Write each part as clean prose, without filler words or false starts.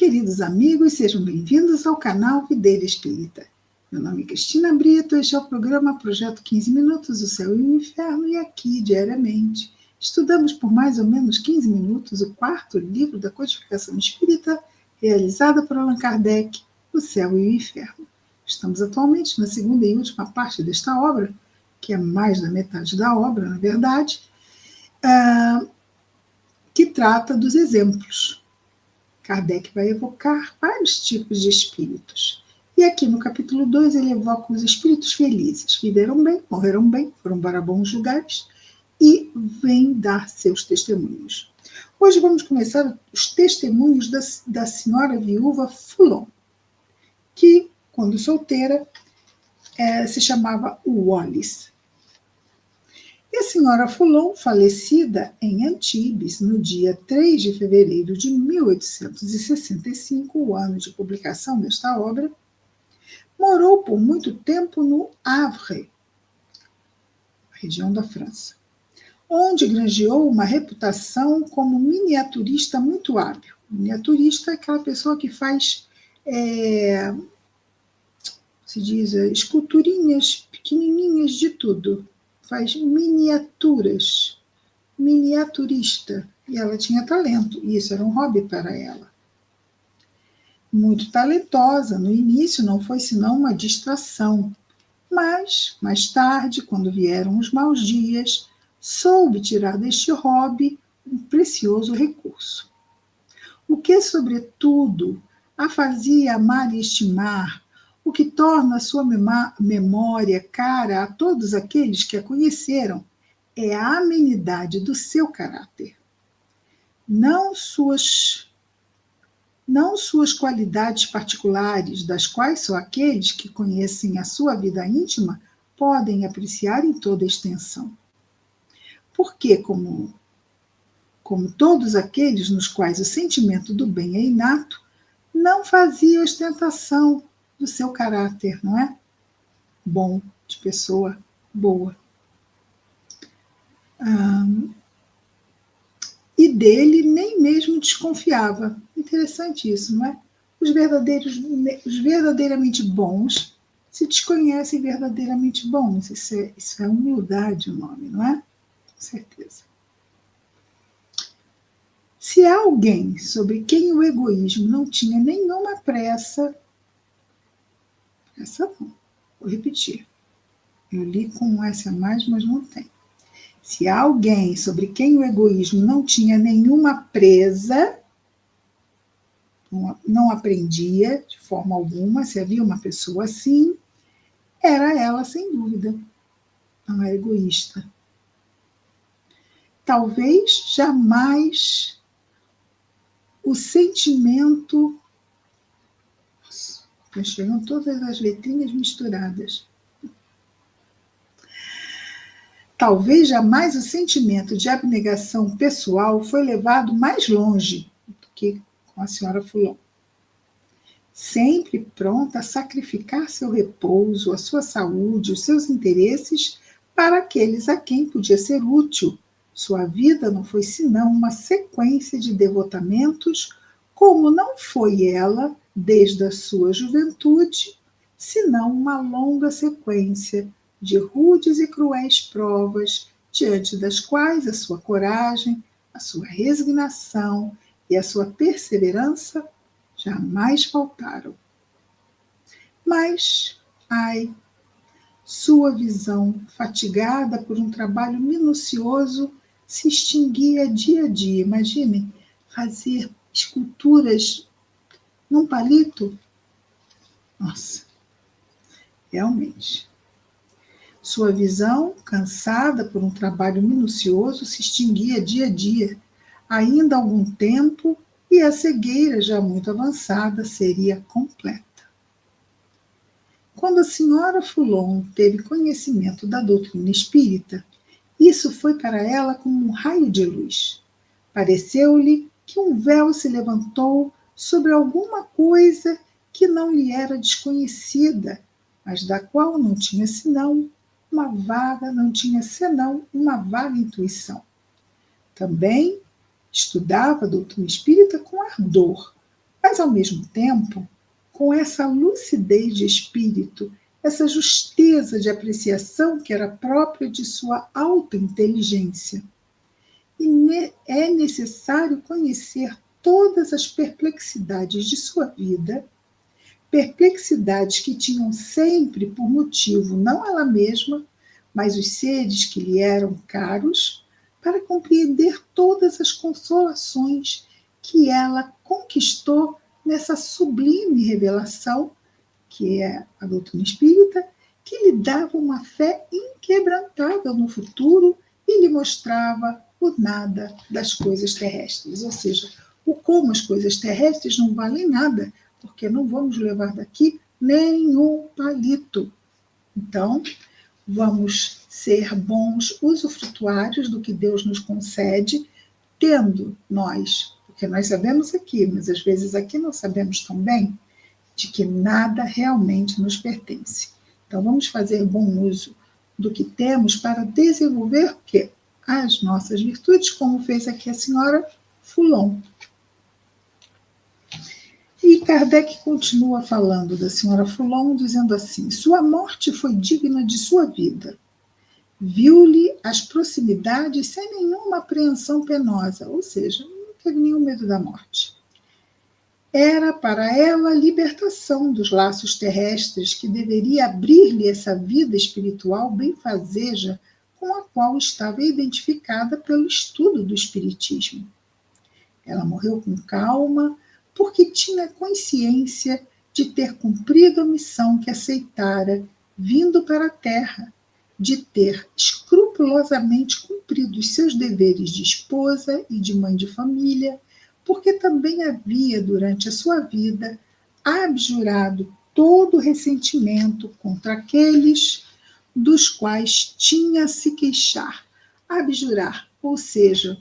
queridos amigos, sejam bem-vindos ao canal Videira Espírita. Meu nome é Cristina Brito, este é o programa Projeto 15 Minutos, o Céu e o Inferno, e aqui, diariamente, estudamos por mais ou menos 15 minutos o quarto livro da codificação espírita, realizada por Allan Kardec, O Céu e o Inferno. Estamos atualmente na segunda e última parte desta obra, que é mais da metade da obra, na verdade, que trata dos exemplos. Kardec vai evocar vários tipos de espíritos. E aqui no capítulo 2 ele evoca os espíritos felizes. Viveram bem, morreram bem, foram para bons lugares e vêm dar seus testemunhos. Hoje vamos começar os testemunhos da senhora viúva Foulon, que, quando solteira, se chamava Wallis. E a senhora Foulon, falecida em Antibes, no dia 3 de fevereiro de 1865, o ano de publicação desta obra, morou por muito tempo no Havre, região da França, onde granjeou uma reputação como miniaturista muito hábil. Miniaturista é aquela pessoa que faz, esculturinhas pequenininhas de tudo. Faz miniaturas, miniaturista, e ela tinha talento, e isso era um hobby para ela. Muito talentosa, no início não foi senão uma distração, mas, mais tarde, quando vieram os maus dias, soube tirar deste hobby um precioso recurso. O que, sobretudo, a fazia amar e estimar, o que torna a sua memória cara a todos aqueles que a conheceram, é a amenidade do seu caráter. Não suas qualidades particulares, das quais só aqueles que conhecem a sua vida íntima podem apreciar em toda a extensão. Porque, como todos aqueles nos quais o sentimento do bem é inato, não fazia ostentação do seu caráter, não é? Bom, de pessoa boa. E dele nem mesmo desconfiava. Interessante isso, não é? Os verdadeiramente bons se desconhecem verdadeiramente bons. Isso é humildade o nome, não é? Com certeza. Se há alguém sobre quem o egoísmo não tinha nenhuma pressa não, vou repetir. Eu li com um S a mais, mas não tem. Se há alguém sobre quem o egoísmo não tinha nenhuma presa, não aprendia de forma alguma, se havia uma pessoa assim, era ela, sem dúvida. Não é egoísta. Talvez jamais o sentimento... Chegam todas as letrinhas misturadas. Talvez jamais o sentimento de abnegação pessoal foi levado mais longe do que com a senhora Foulon. Sempre pronta a sacrificar seu repouso, a sua saúde, os seus interesses para aqueles a quem podia ser útil. Sua vida não foi senão uma sequência de devotamentos, como não foi ela, desde a sua juventude, senão uma longa sequência de rudes e cruéis provas, diante das quais a sua coragem, a sua resignação e a sua perseverança jamais faltaram. Mas, sua visão, fatigada por um trabalho minucioso, se extinguia dia a dia. Imaginem, fazer esculturas num palito? Nossa, realmente. Sua visão, cansada por um trabalho minucioso, se extinguia dia a dia. Ainda algum tempo e a cegueira, já muito avançada, seria completa. Quando a senhora Foulon teve conhecimento da doutrina espírita, isso foi para ela como um raio de luz. Pareceu-lhe que um véu se levantou sobre alguma coisa que não lhe era desconhecida, mas da qual não tinha senão uma vaga intuição. Também estudava a doutrina espírita com ardor, Mas, ao mesmo tempo, com essa lucidez de espírito, essa justeza de apreciação que era própria de sua alta inteligência. E é necessário conhecer todas as perplexidades de sua vida, perplexidades que tinham sempre por motivo não ela mesma, mas os seres que lhe eram caros, para compreender todas as consolações que ela conquistou nessa sublime revelação, que é a doutrina espírita, que lhe dava uma fé inquebrantável no futuro e lhe mostrava o nada das coisas terrestres, ou seja, o como as coisas terrestres não valem nada, porque não vamos levar daqui nenhum palito. Então, vamos ser bons usufrutuários do que Deus nos concede, tendo nós, porque nós sabemos aqui, mas às vezes aqui não sabemos tão bem, de que nada realmente nos pertence. Então, vamos fazer bom uso do que temos para desenvolver o quê? As nossas virtudes, como fez aqui a senhora Foulon. E Kardec continua falando da senhora Foulon, dizendo assim: sua morte foi digna de sua vida. Viu-lhe as proximidades sem nenhuma apreensão penosa, ou seja, não teve nenhum medo da morte. Era para ela a libertação dos laços terrestres que deveria abrir-lhe essa vida espiritual benfazeja com a qual estava identificada pelo estudo do Espiritismo. Ela morreu com calma, porque tinha consciência de ter cumprido a missão que aceitara, vindo para a Terra, de ter escrupulosamente cumprido os seus deveres de esposa e de mãe de família, porque também havia, durante a sua vida, abjurado todo ressentimento contra aqueles dos quais tinha a se queixar. Abjurar, ou seja,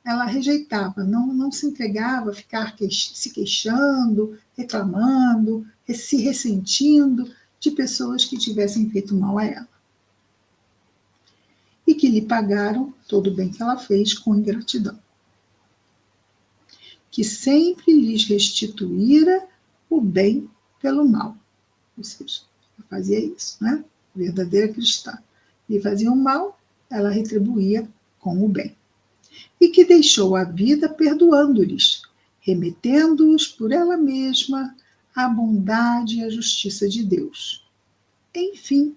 ela rejeitava, não se entregava a ficar se queixando, reclamando, se ressentindo de pessoas que tivessem feito mal a ela. E que lhe pagaram todo o bem que ela fez com ingratidão. Que sempre lhes restituíra o bem pelo mal. Ou seja, ela fazia isso, né? Verdadeira cristã. Lhe fazia o mal, ela retribuía com o bem. E que deixou a vida perdoando-lhes, remetendo-os por ela mesma à bondade e à justiça de Deus. Enfim,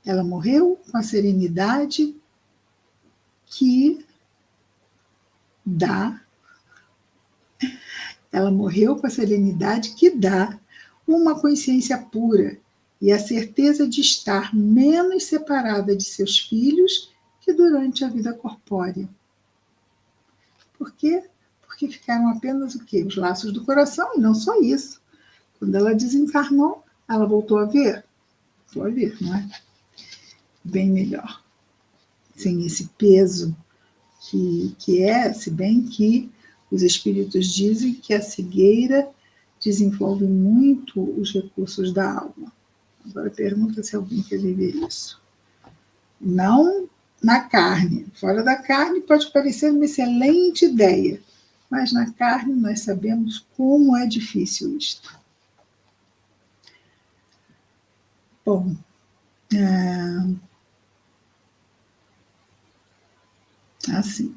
ela morreu com a serenidade que dá. Ela morreu com a serenidade que dá uma consciência pura e a certeza de estar menos separada de seus filhos que durante a vida corpórea. Por quê? Porque ficaram apenas o quê? Os laços do coração, e não só isso. Quando ela desencarnou, ela voltou a ver? Voltou a ver, não é? Bem melhor. Sem esse peso que é, se bem que os espíritos dizem que a cegueira desenvolve muito os recursos da alma. Agora pergunta se alguém quer viver isso. Não na carne. Fora da carne pode parecer uma excelente ideia, mas na carne nós sabemos como é difícil isto. Bom, assim,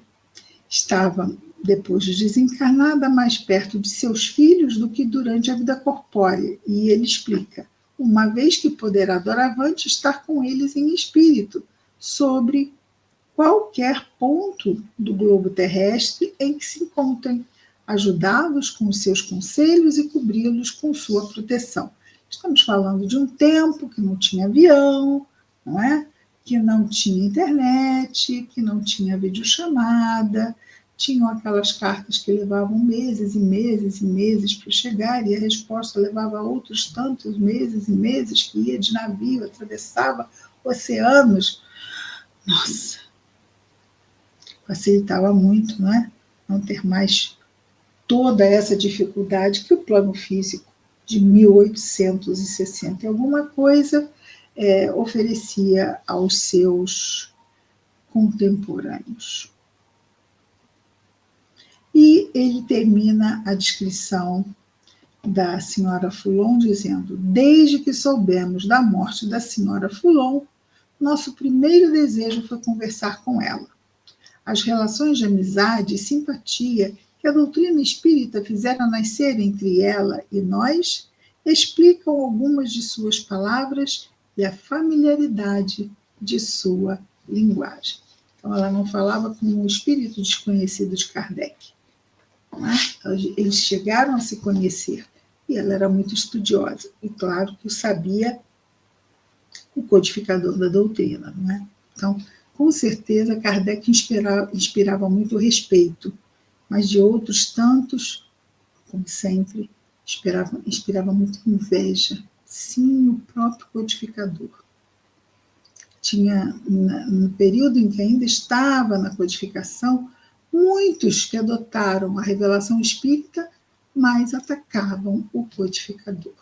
estava, depois de desencarnada, mais perto de seus filhos do que durante a vida corpórea. E ele explica: uma vez que poderá doravante estar com eles em espírito, sobre qualquer ponto do globo terrestre em que se encontrem, ajudá-los com os seus conselhos e cobri-los com sua proteção. Estamos falando de um tempo que não tinha avião, não é? Que não tinha internet, que não tinha videochamada, tinham aquelas cartas que levavam meses e meses e meses para chegar, e a resposta levava outros tantos meses e meses, que ia de navio, atravessava oceanos. Nossa, facilitava muito, não é? Não ter mais toda essa dificuldade que o plano físico de 1860 e alguma coisa oferecia aos seus contemporâneos. E ele termina a descrição da senhora Foulon dizendo: desde que soubemos da morte da senhora Foulon, nosso primeiro desejo foi conversar com ela. As relações de amizade e simpatia que a doutrina espírita fizera nascer entre ela e nós explicam algumas de suas palavras e a familiaridade de sua linguagem. Então, ela não falava com um espírito desconhecido de Kardec. Né? Eles chegaram a se conhecer e ela era muito estudiosa. E claro que sabia o codificador da doutrina. Não é? Então, com certeza, Kardec inspirava muito respeito, mas de outros tantos, como sempre, inspirava muito inveja. Sim, o próprio codificador. Tinha, no período em que ainda estava na codificação, muitos que adotaram a revelação espírita, mas atacavam o codificador.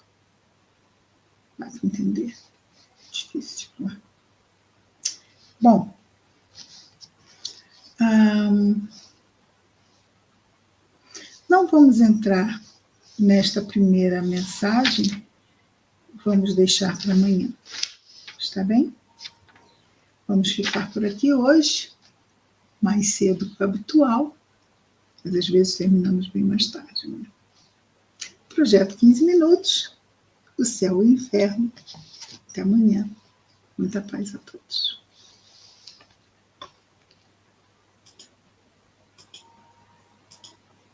Dá para entender? Difícil, não é? Bom, não vamos entrar nesta primeira mensagem, vamos deixar para amanhã. Está bem? Vamos ficar por aqui hoje, mais cedo que o habitual, mas às vezes terminamos bem mais tarde. Né? Projeto 15 minutos, o céu e o inferno. Até amanhã. Muita paz a todos.